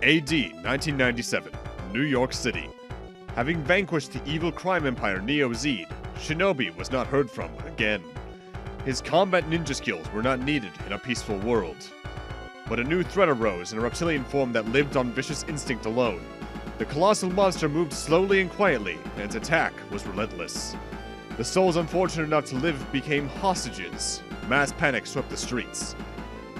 AD 1997, New York City. Having vanquished the evil crime empire Neo-Z, Shinobi was not heard from again. His combat ninja skills were not needed in a peaceful world. But a new threat arose in a reptilian form that lived on vicious instinct alone. The colossal monster moved slowly and quietly, and its attack was relentless. The souls unfortunate enough to live became hostages. Mass panic swept the streets.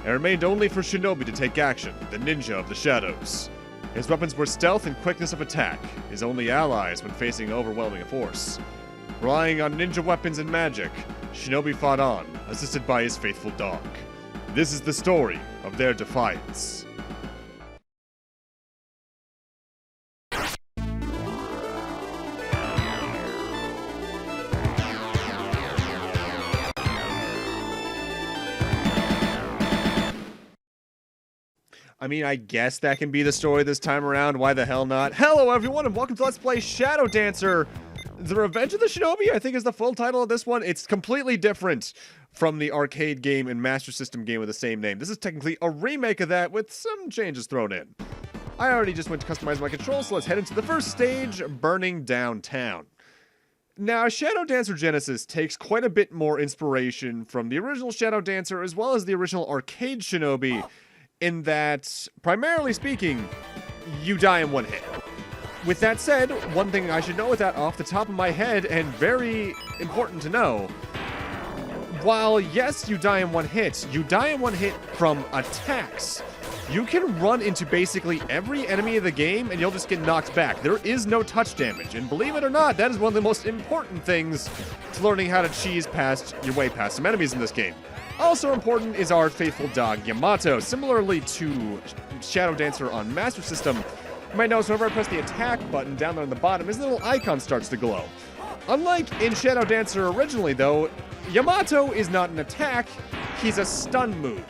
It remained only for Shinobi to take action, the ninja of the shadows. His weapons were stealth and quickness of attack, his only allies when facing overwhelming force. Relying on ninja weapons and magic, Shinobi fought on, assisted by his faithful dog. This is the story of their defiance. I mean, I guess that can be the story this time around. Why the hell not? Hello, everyone, and welcome to Let's Play Shadow Dancer. The Revenge of the Shinobi, I think, is the full title of this one. It's completely different from the arcade game and Master System game with the same name. This is technically a remake of that with some changes thrown in. I already just went to customize my controls, so let's head into the first stage, Burning Downtown. Now, Shadow Dancer Genesis takes quite a bit more inspiration from the original Shadow Dancer as well as the original arcade Shinobi, in that, primarily speaking, you die in one hit. With that said, one thing I should know with that off the top of my head, and very important to know, while yes, you die in one hit, you die in one hit from attacks. You can run into basically every enemy of the game and you'll just get knocked back. There is no touch damage, and believe it or not, that is one of the most important things to learning how to cheese past your way past some enemies in this game. Also important is our faithful dog, Yamato. Similarly to Shadow Dancer on Master System, you might notice whenever I press the attack button down there on the bottom, his little icon starts to glow. Unlike in Shadow Dancer originally, though, Yamato is not an attack, he's a stun move.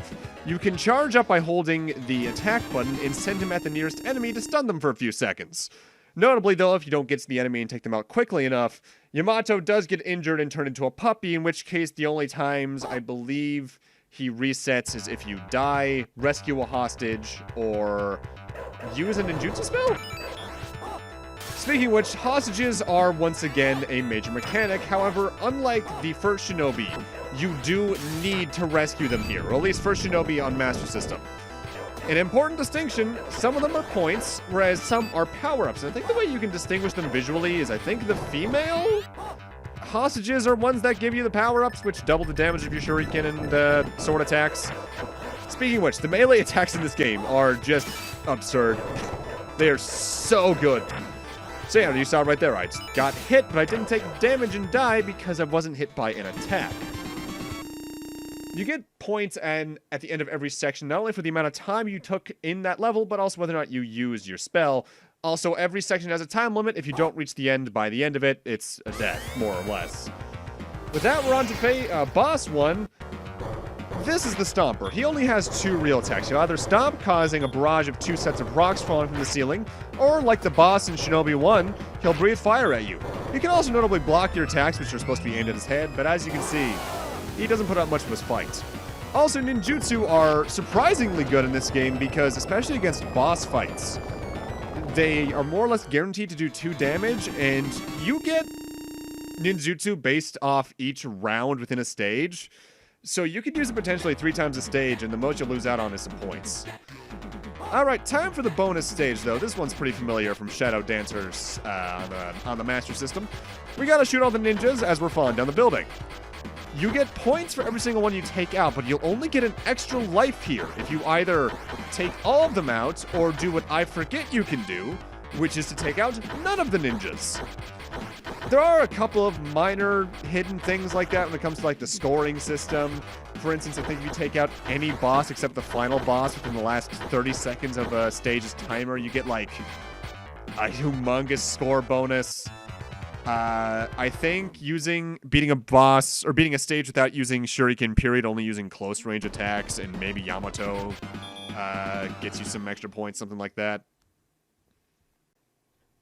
You can charge up by holding the attack button and send him at the nearest enemy to stun them for a few seconds. Notably, though, if you don't get to the enemy and take them out quickly enough, Yamato does get injured and turn into a puppy, in which case the only times I believe he resets is if you die, rescue a hostage, or use a ninjutsu spell? Speaking of which, hostages are once again a major mechanic. However, unlike the first Shinobi, you do need to rescue them here, or at least first Shinobi on Master System. An important distinction, some of them are points, whereas some are power-ups. And I think the way you can distinguish them visually is I think the female hostages are ones that give you the power-ups, which double the damage of your shuriken and sword attacks. Speaking of which, the melee attacks in this game are just absurd. They are so good. So yeah, you saw right there, I got hit, but I didn't take damage and die because I wasn't hit by an attack. You get points at the end of every section, not only for the amount of time you took in that level, but also whether or not you used your spell. Also, every section has a time limit. If you don't reach the end by the end of it, it's a death, more or less. With that, we're on to boss 1. This is the Stomper. He only has 2 real attacks. He'll either stomp, causing a barrage of 2 sets of rocks falling from the ceiling, or like the boss in Shinobi 1, he'll breathe fire at you. You can also notably block your attacks, which are supposed to be aimed at his head, but as you can see, he doesn't put up much of his fight. Also, ninjutsu are surprisingly good in this game because, especially against boss fights, they are more or less guaranteed to do 2 damage, and you get ninjutsu based off each round within a stage. So you could use it potentially 3 times a stage, and the most you'll lose out on is some points. Alright, time for the bonus stage, though. This one's pretty familiar from Shadow Dancers on the Master System. We gotta shoot all the ninjas as we're falling down the building. You get points for every single one you take out, but you'll only get an extra life here if you either take all of them out or do what I forget you can do, which is to take out none of the ninjas. There are a couple of minor hidden things like that when it comes to like the scoring system. For instance, I think if you take out any boss except the final boss within the last 30 seconds of a stage's timer, you get like a humongous score bonus. I think beating a boss or beating a stage without using shuriken period, only using close range attacks, and maybe Yamato gets you some extra points, something like that.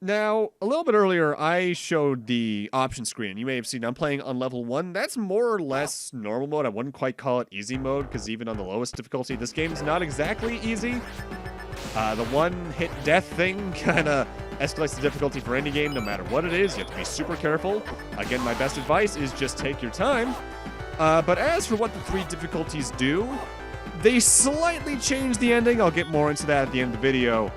Now, a little bit earlier, I showed the option screen. You may have seen I'm playing on level 1. That's more or less normal mode. I wouldn't quite call it easy mode, because even on the lowest difficulty, this game is not exactly easy. The one-hit death thing kind of escalates the difficulty for any game, no matter what it is. You have to be super careful. Again, my best advice is just take your time. But as for what the 3 difficulties do, they slightly change the ending. I'll get more into that at the end of the video.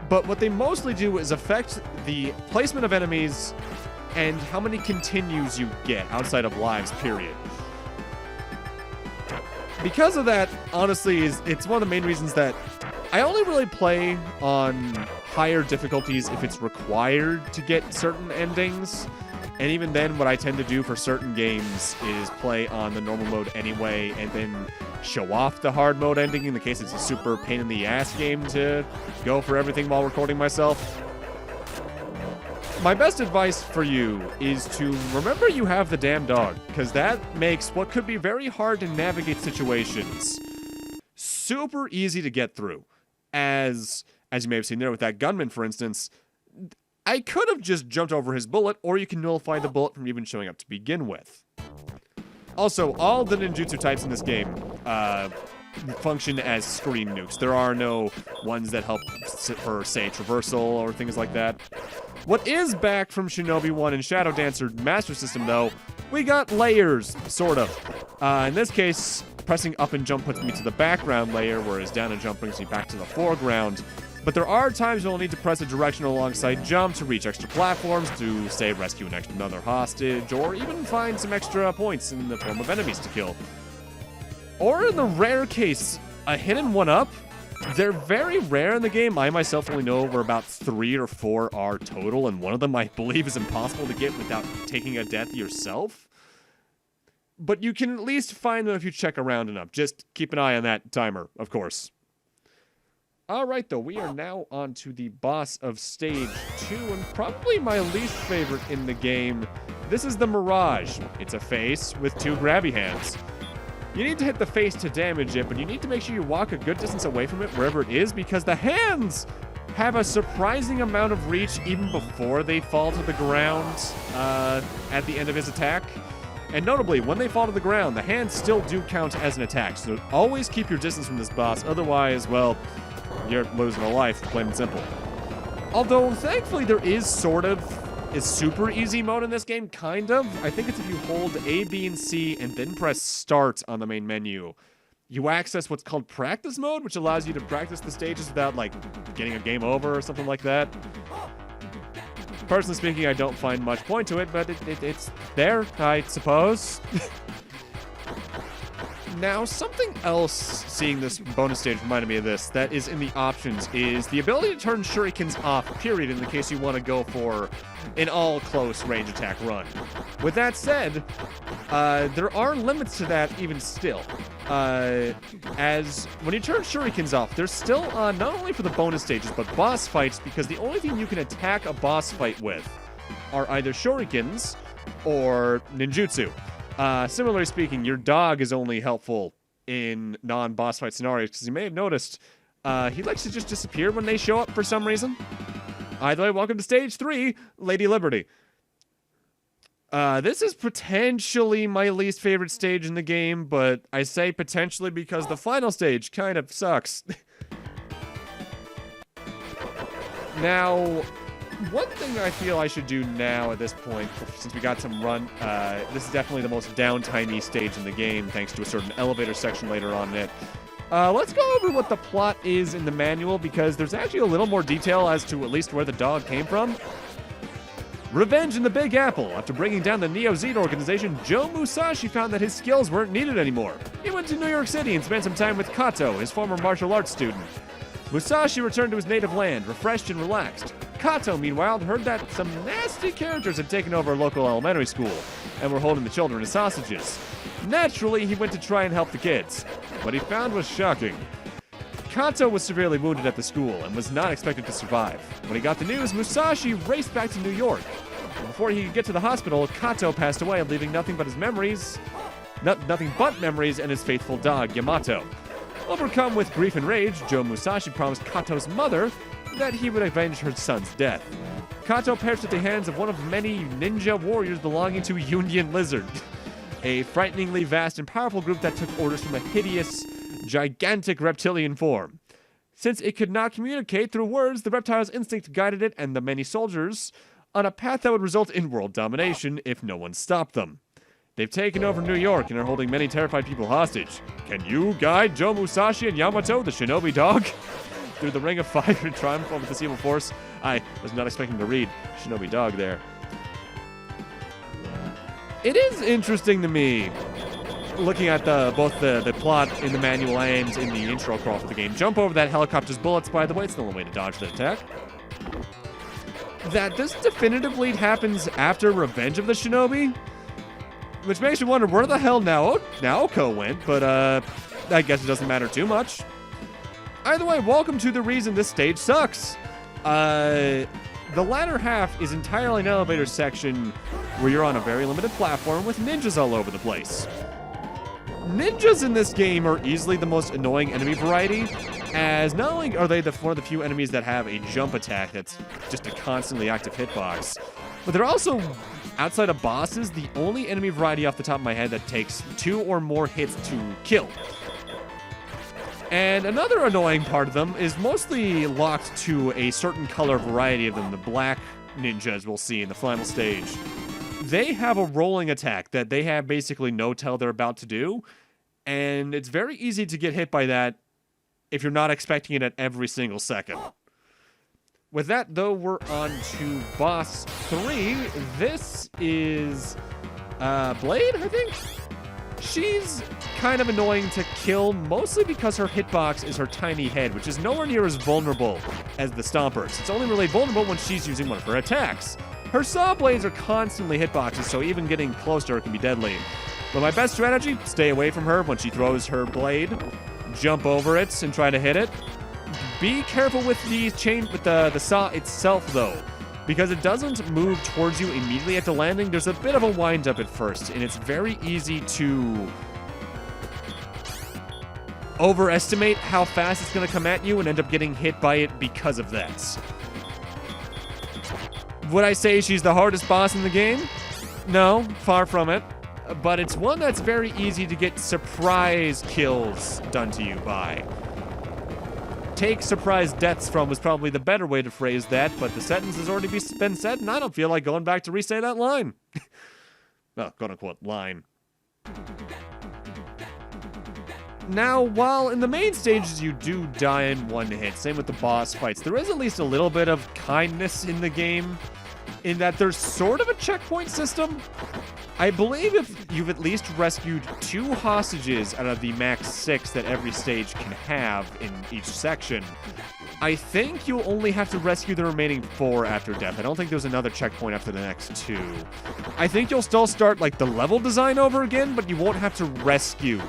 But what they mostly do is affect the placement of enemies and how many continues you get outside of lives, period. Because of that, honestly, it's one of the main reasons that I only really play on higher difficulties if it's required to get certain endings. And even then, what I tend to do for certain games is play on the normal mode anyway, and then show off the hard mode ending in the case it's a super pain in the ass game to go for everything while recording myself. My best advice for you is to remember you have the damn dog, because that makes what could be very hard to navigate situations super easy to get through. As you may have seen there with that gunman, for instance, I could have just jumped over his bullet, or you can nullify the bullet from even showing up to begin with. Also, all the ninjutsu types in this game function as screen nukes. There are no ones that help for, say, traversal or things like that. What is back from Shinobi 1 and Shadow Dancer Master System, though, we got layers, sort of. In this case, pressing up and jump puts me to the background layer, whereas down and jump brings me back to the foreground. But there are times you'll need to press a direction alongside jump to reach extra platforms to, say, rescue another hostage, or even find some extra points in the form of enemies to kill. Or in the rare case, a hidden 1-up. They're very rare in the game. I myself only know where about 3 or 4 are total, and one of them I believe is impossible to get without taking a death yourself. But you can at least find them if you check around enough. Just keep an eye on that timer, of course. Alright though, we are now on to the boss of stage 2, and probably my least favorite in the game. This is the Mirage. It's a face with 2 grabby hands. You need to hit the face to damage it, but you need to make sure you walk a good distance away from it wherever it is, because the hands have a surprising amount of reach even before they fall to the ground at the end of his attack. And notably, when they fall to the ground, the hands still do count as an attack, so always keep your distance from this boss, otherwise, well, you're losing a life, plain and simple. Although, thankfully, there is sort of a super easy mode in this game, kind of. I think it's if you hold A, B, and C, and then press Start on the main menu. You access what's called Practice Mode, which allows you to practice the stages without, like, getting a game over or something like that. Personally speaking, I don't find much point to it, but it's there, I suppose. Now, something else, seeing this bonus stage reminded me of this, that is in the options, is the ability to turn shurikens off, period, in the case you want to go for an all-close range attack run. With that said, there are limits to that even still. As when you turn shurikens off, they're still on not only for the bonus stages, but boss fights, because the only thing you can attack a boss fight with are either shurikens or ninjutsu. Similarly speaking, your dog is only helpful in non-boss fight scenarios, because you may have noticed he likes to just disappear when they show up for some reason. Either way, welcome to stage 3, Lady Liberty. This is potentially my least favorite stage in the game, but I say potentially because the final stage kind of sucks. Now, one thing I feel I should do now at this point, since we got some run, this is definitely the most downtimey stage in the game, thanks to a certain elevator section later on in it. Let's go over what the plot is in the manual, because there's actually a little more detail as to at least where the dog came from. Revenge in the Big Apple. After bringing down the Neo-Z organization, Joe Musashi found that his skills weren't needed anymore. He went to New York City and spent some time with Kato, his former martial arts student. Musashi returned to his native land, refreshed and relaxed. Kato, meanwhile, heard that some nasty characters had taken over a local elementary school and were holding the children as hostages. Naturally, he went to try and help the kids. What he found was shocking. Kato was severely wounded at the school and was not expected to survive. When he got the news, Musashi raced back to New York. Before he could get to the hospital, Kato passed away, leaving nothing but his memories, nothing but memories and his faithful dog, Yamato. Overcome with grief and rage, Joe Musashi promised Kato's mother that he would avenge her son's death. Kato perished at the hands of one of many ninja warriors belonging to Union Lizard, a frighteningly vast and powerful group that took orders from a hideous, gigantic reptilian form. Since it could not communicate through words, the reptile's instinct guided it and the many soldiers on a path that would result in world domination if no one stopped them. They've taken over New York and are holding many terrified people hostage. Can you guide Joe Musashi and Yamato, the Shinobi dog, through the ring of fire and triumph over this evil force? I was not expecting to read Shinobi dog there. It is interesting to me, looking at both the plot in the manual and in the intro crawl for the game. Jump over that helicopter's bullets, by the way. It's the only way to dodge the attack. That this definitively happens after Revenge of the Shinobi, which makes you wonder where the hell Naoko went, but I guess it doesn't matter too much. Either way, welcome to the reason this stage sucks. The latter half is entirely an elevator section where you're on a very limited platform with ninjas all over the place. Ninjas in this game are easily the most annoying enemy variety, as not only are they one of the few enemies that have a jump attack that's just a constantly active hitbox, but they're also, outside of bosses, the only enemy variety off the top of my head that takes 2 or more hits to kill. And another annoying part of them is mostly locked to a certain color variety of them, the black ninjas we'll see in the final stage. They have a rolling attack that they have basically no tell they're about to do, and it's very easy to get hit by that if you're not expecting it at every single second. With that, though, we're on to boss 3. This is Blade, I think? She's kind of annoying to kill, mostly because her hitbox is her tiny head, which is nowhere near as vulnerable as the Stompers. It's only really vulnerable when she's using one of her attacks. Her saw blades are constantly hitboxes, so even getting close to her can be deadly. But my best strategy, stay away from her when she throws her blade. Jump over it and try to hit it. Be careful with the saw itself, though, because it doesn't move towards you immediately after landing. There's a bit of a wind-up at first, and it's very easy to overestimate how fast it's going to come at you and end up getting hit by it because of that. Would I say she's the hardest boss in the game? No, far from it. But it's one that's very easy to get surprise kills done to you by. Take surprise deaths from was probably the better way to phrase that, but the sentence has already been said, and I don't feel like going back to re-say that line. Well, quote-unquote line. Now, while in the main stages you do die in one hit, same with the boss fights, there is at least a little bit of kindness in the game, in that there's sort of a checkpoint system. I believe if you've at least rescued 2 hostages out of the max 6 that every stage can have in each section, I think you'll only have to rescue the remaining 4 after death. I don't think there's another checkpoint after the next 2. I think you'll still start, like, the level design over again, but you won't have to rescue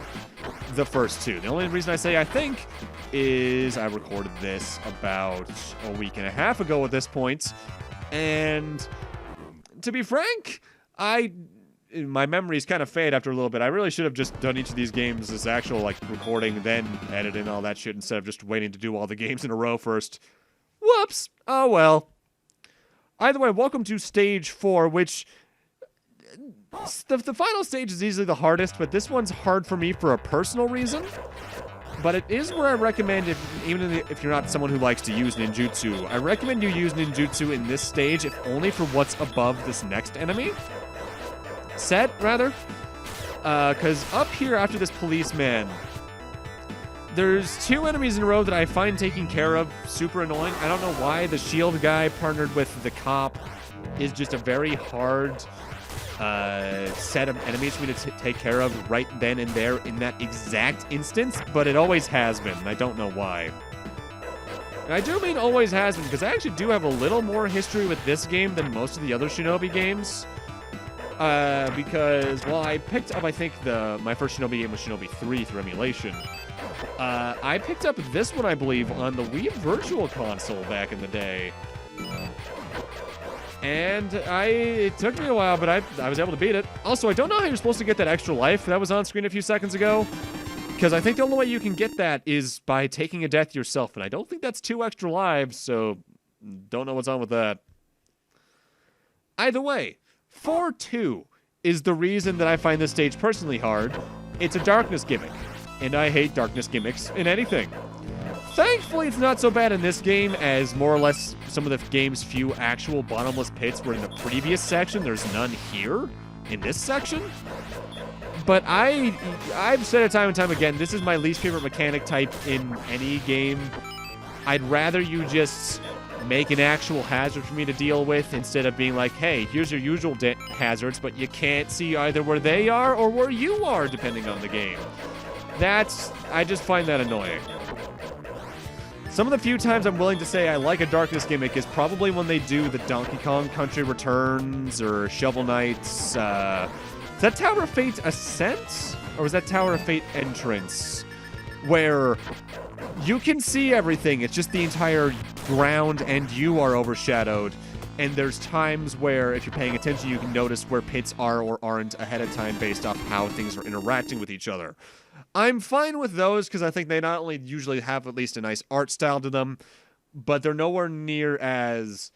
the first 2. The only reason I say I think is I recorded this about a week and a half ago at this point, and to be frank, my memories kind of fade after a little bit. I really should have just done each of these games as actual, like, recording, then edit in all that shit instead of just waiting to do all the games in a row first. Whoops! Oh well. Either way, welcome to stage 4, which the final stage is easily the hardest, but this one's hard for me for a personal reason. But it is where I recommend, even if you're not someone who likes to use ninjutsu, I recommend you use ninjutsu in this stage, if only for what's above this next enemy. Set, rather. Because up here after this policeman, there's 2 enemies in a row that I find taking care of super annoying. I don't know why. The shield guy partnered with the cop is just a very hard set of enemies for me to take care of right then and there in that exact instance, but it always has been, and I don't know why. And I do mean always has been, because I actually do have a little more history with this game than most of the other Shinobi games. Because, well, I picked up, I think, my first Shinobi game was Shinobi 3 through emulation. I picked up this one, I believe, on the Wii Virtual Console back in the day. And it took me a while, but I was able to beat it. Also, I don't know how you're supposed to get that extra life that was on screen a few seconds ago, because I think the only way you can get that is by taking a death yourself, and I don't think that's 2 extra lives, so don't know what's on with that. Either way, 4-2 is the reason that I find this stage personally hard. It's a darkness gimmick, and I hate darkness gimmicks in anything. Thankfully, it's not so bad in this game, as more or less some of the game's few actual bottomless pits were in the previous section. There's none here in this section. But I've said it time and time again, this is my least favorite mechanic type in any game. I'd rather you just make an actual hazard for me to deal with instead of being like, hey, here's your usual hazards, but you can't see either where they are or where you are, depending on the game. I just find that annoying. Some of the few times I'm willing to say I like a darkness gimmick is probably when they do the Donkey Kong Country Returns or Shovel Knights. Is that Tower of Fate Ascent? Or was that Tower of Fate Entrance? Where you can see everything. It's just the entire ground and you are overshadowed. And there's times where, if you're paying attention, you can notice where pits are or aren't ahead of time based off how things are interacting with each other. I'm fine with those because I think they not only usually have at least a nice art style to them, but they're nowhere near as,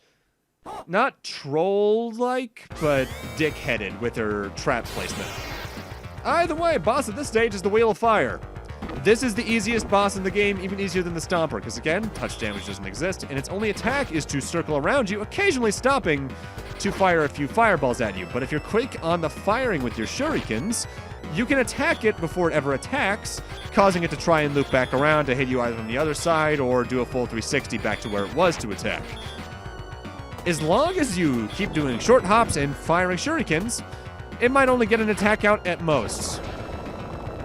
not troll-like, but dick-headed with their trap placement. Either way, boss at this stage is the Wheel of Fire. This is the easiest boss in the game, even easier than the Stomper, because again, touch damage doesn't exist, and its only attack is to circle around you, occasionally stopping to fire a few fireballs at you. But if you're quick on the firing with your shurikens, you can attack it before it ever attacks, causing it to try and loop back around to hit you either on the other side or do a full 360 back to where it was to attack. As long as you keep doing short hops and firing shurikens, it might only get an attack out at most.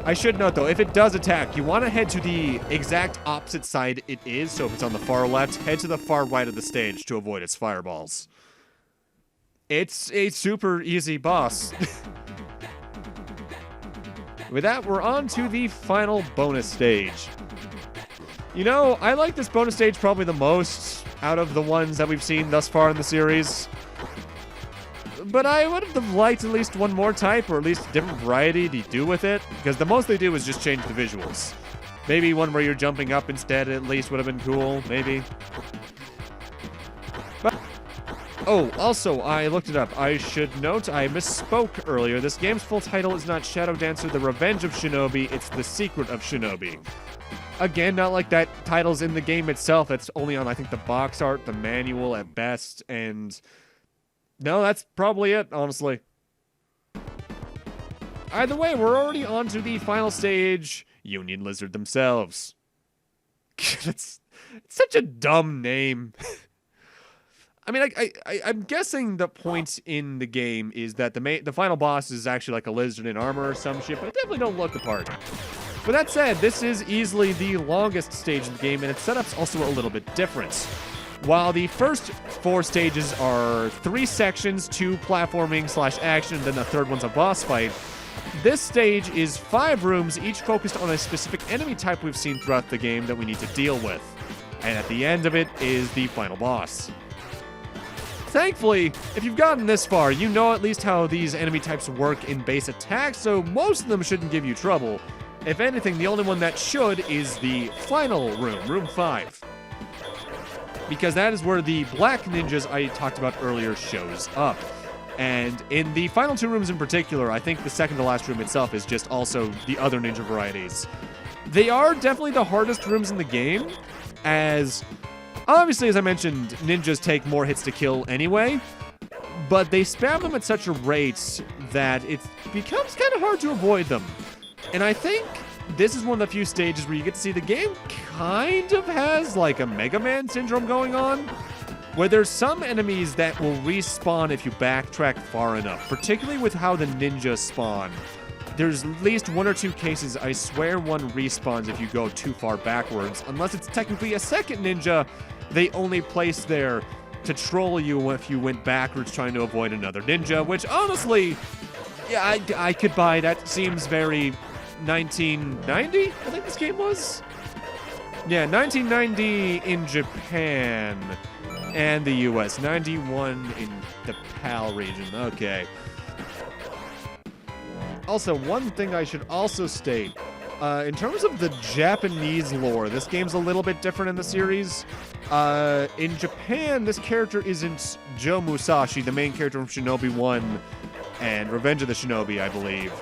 I should note, though, if it does attack, you want to head to the exact opposite side it is. So if it's on the far left, head to the far right of the stage to avoid its fireballs. It's a super easy boss. With that, we're on to the final bonus stage. You know, I like this bonus stage probably the most out of the ones that we've seen thus far in the series. But I would have liked at least one more type, or at least a different variety to do with it, because the most they do is just change the visuals. Maybe one where you're jumping up instead at least would have been cool, maybe. But, oh, also, I looked it up. I should note, I misspoke earlier. This game's full title is not Shadow Dancer: The Revenge of Shinobi, it's The Secret of Shinobi. Again, not like that title's in the game itself. It's only on, I think, the box art, the manual at best, and no, that's probably it, honestly. Either way, we're already on to the final stage, Union Lizard themselves. It's such a dumb name. I mean, I'm guessing the point in the game is that the final boss is actually like a lizard in armor or some shit, but it definitely don't look the part. With that said, this is easily the longest stage of the game, and its setup's also a little bit different. While the first 4 stages are 3 sections, 2 platforming / action, and then the third one's a boss fight, this stage is 5 rooms, each focused on a specific enemy type we've seen throughout the game that we need to deal with. And at the end of it is the final boss. Thankfully, if you've gotten this far, you know at least how these enemy types work in base attack, so most of them shouldn't give you trouble. If anything, the only one that should is the final room, room 5. Because that is where the black ninjas I talked about earlier shows up. And in the final 2 rooms in particular, I think the second to last room itself is just also the other ninja varieties. They are definitely the hardest rooms in the game, as obviously, as I mentioned, ninjas take more hits to kill anyway, but they spam them at such a rate that it becomes kind of hard to avoid them. And I think this is one of the few stages where you get to see the game kind of has like a Mega Man syndrome going on, where there's some enemies that will respawn if you backtrack far enough, particularly with how the ninjas spawn. There's at least 1 or 2 cases, I swear one respawns if you go too far backwards, unless it's technically a second ninja they only placed there to troll you if you went backwards trying to avoid another ninja, which honestly, yeah, I could buy. That seems very 1990, I think this game was? Yeah, 1990 in Japan and the US. 91 in the PAL region. Okay. Also, one thing I should also state, in terms of the Japanese lore, this game's a little bit different in the series. In Japan, this character isn't Joe Musashi, the main character from Shinobi 1 and Revenge of the Shinobi, I believe.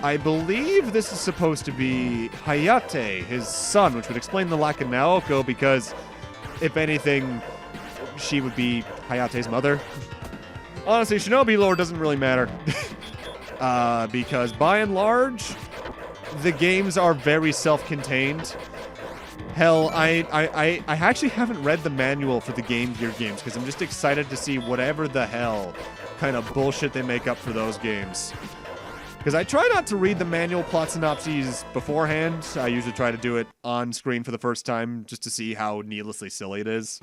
I believe this is supposed to be Hayate, his son, which would explain the lack of Naoko, because if anything, she would be Hayate's mother. Honestly, Shinobi lore doesn't really matter. Because by and large, the games are very self-contained. Hell, I actually haven't read the manual for the Game Gear games because I'm just excited to see whatever the hell kind of bullshit they make up for those games. Because I try not to read the manual plot synopses beforehand. I usually try to do it on screen for the first time just to see how needlessly silly it is.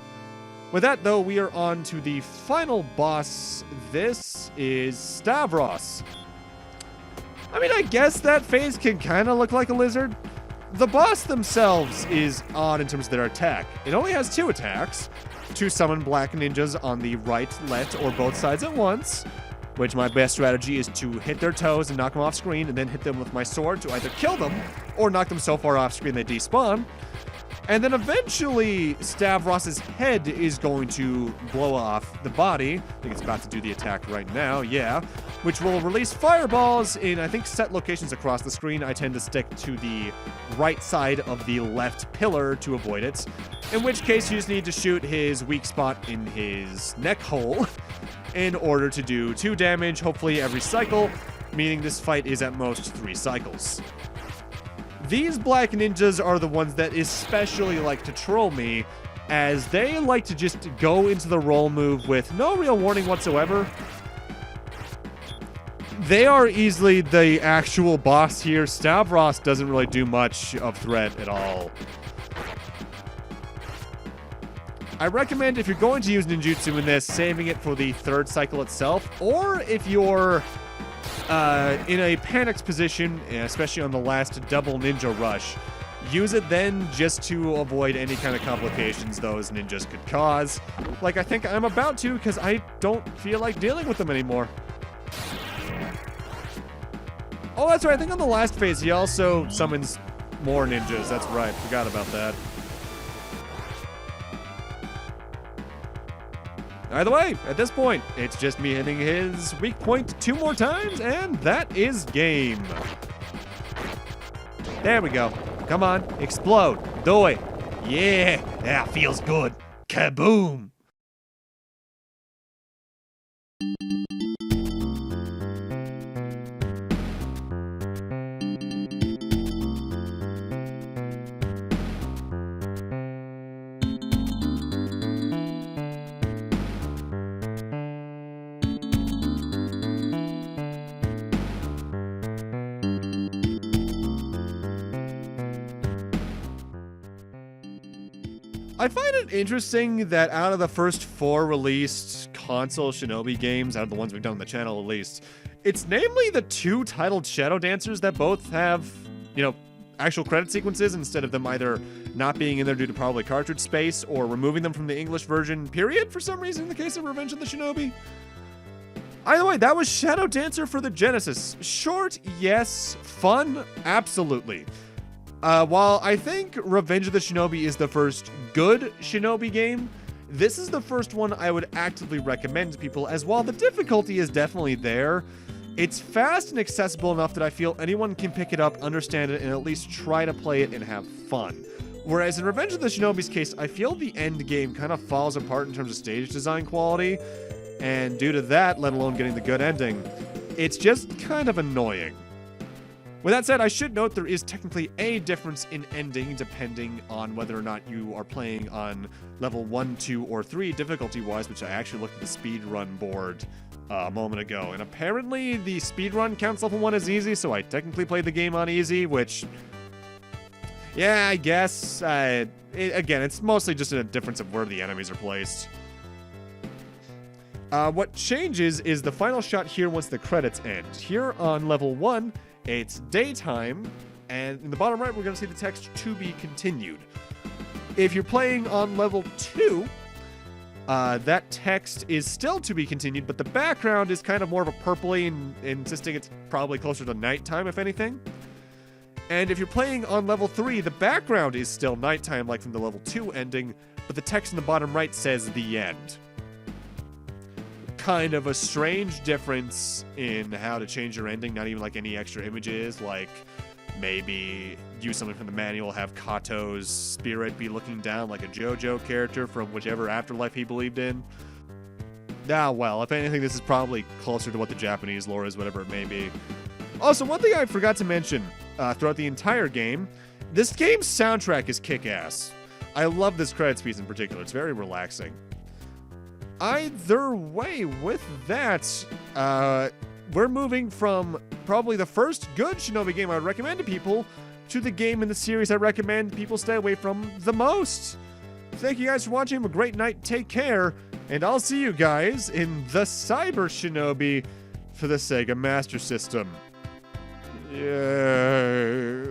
With that, though, we are on to the final boss. This is Stavros. I mean, I guess that face can kind of look like a lizard. The boss themselves is odd in terms of their attack. It only has 2 attacks. 2 summon black ninjas on the right, left, or both sides at once. Which my best strategy is to hit their toes and knock them off screen, and then hit them with my sword to either kill them, or knock them so far off screen they despawn. And then eventually, Stavros' head is going to blow off the body. I think it's about to do the attack right now, yeah. Which will release fireballs in, I think, set locations across the screen. I tend to stick to the right side of the left pillar to avoid it. In which case, you just need to shoot his weak spot in his neck hole in order to do 2 damage, hopefully every cycle, meaning this fight is at most 3 cycles. These black ninjas are the ones that especially like to troll me, as they like to just go into the roll move with no real warning whatsoever. They are easily the actual boss here. Stavros doesn't really do much of threat at all. I recommend, if you're going to use ninjutsu in this, saving it for the 3rd cycle itself, or if you're in a panicked position, especially on the last double ninja rush, use it then just to avoid any kind of complications those ninjas could cause. Like I think I'm about to, because I don't feel like dealing with them anymore. Oh, that's right. I think on the last phase, he also summons more ninjas. That's right. Forgot about that. Either way, at this point, it's just me hitting his weak point 2 more times, and that is game. There we go. Come on, explode. Do it. Yeah, that feels good. Kaboom. I find it interesting that out of the first 4 released console Shinobi games, out of the ones we've done on the channel at least, it's namely the 2 titled Shadow Dancers that both have, you know, actual credit sequences instead of them either not being in there due to probably cartridge space or removing them from the English version, period, for some reason in the case of Revenge of the Shinobi. Either way, that was Shadow Dancer for the Genesis. Short, yes. Fun, absolutely. While I think Revenge of the Shinobi is the first good Shinobi game, this is the first one I would actively recommend to people, as while the difficulty is definitely there, it's fast and accessible enough that I feel anyone can pick it up, understand it, and at least try to play it and have fun. Whereas in Revenge of the Shinobi's case, I feel the end game kind of falls apart in terms of stage design quality, and due to that, let alone getting the good ending, it's just kind of annoying. With that said, I should note there is technically a difference in ending depending on whether or not you are playing on level 1, 2, or 3 difficulty-wise, which I actually looked at the speedrun board a moment ago. And apparently the speedrun counts level 1 as easy, so I technically played the game on easy, which, yeah, I guess. Again, it's mostly just a difference of where the enemies are placed. What changes is the final shot here once the credits end. Here on level 1, it's daytime, and in the bottom right, we're going to see the text "to be continued." If you're playing on level 2, that text is still "to be continued," but the background is kind of more of a purpley and insisting it's probably closer to nighttime, if anything. And if you're playing on level 3, the background is still nighttime, like from the level 2 ending, but the text in the bottom right says "the end." kind of a strange difference in how to change your ending, not even like any extra images, like maybe use something from the manual, have Kato's spirit be looking down like a JoJo character from whichever afterlife he believed in. Ah, well, if anything, this is probably closer to what the Japanese lore is, whatever it may be. Also, one thing I forgot to mention throughout the entire game, this game's soundtrack is kick-ass. I love this credits piece in particular. It's very relaxing. Either way, with that, we're moving from probably the first good Shinobi game I would recommend to people to the game in the series I recommend people stay away from the most. Thank you guys for watching. Have a great night. Take care. And I'll see you guys in the Cyber Shinobi for the Sega Master System. Yeah.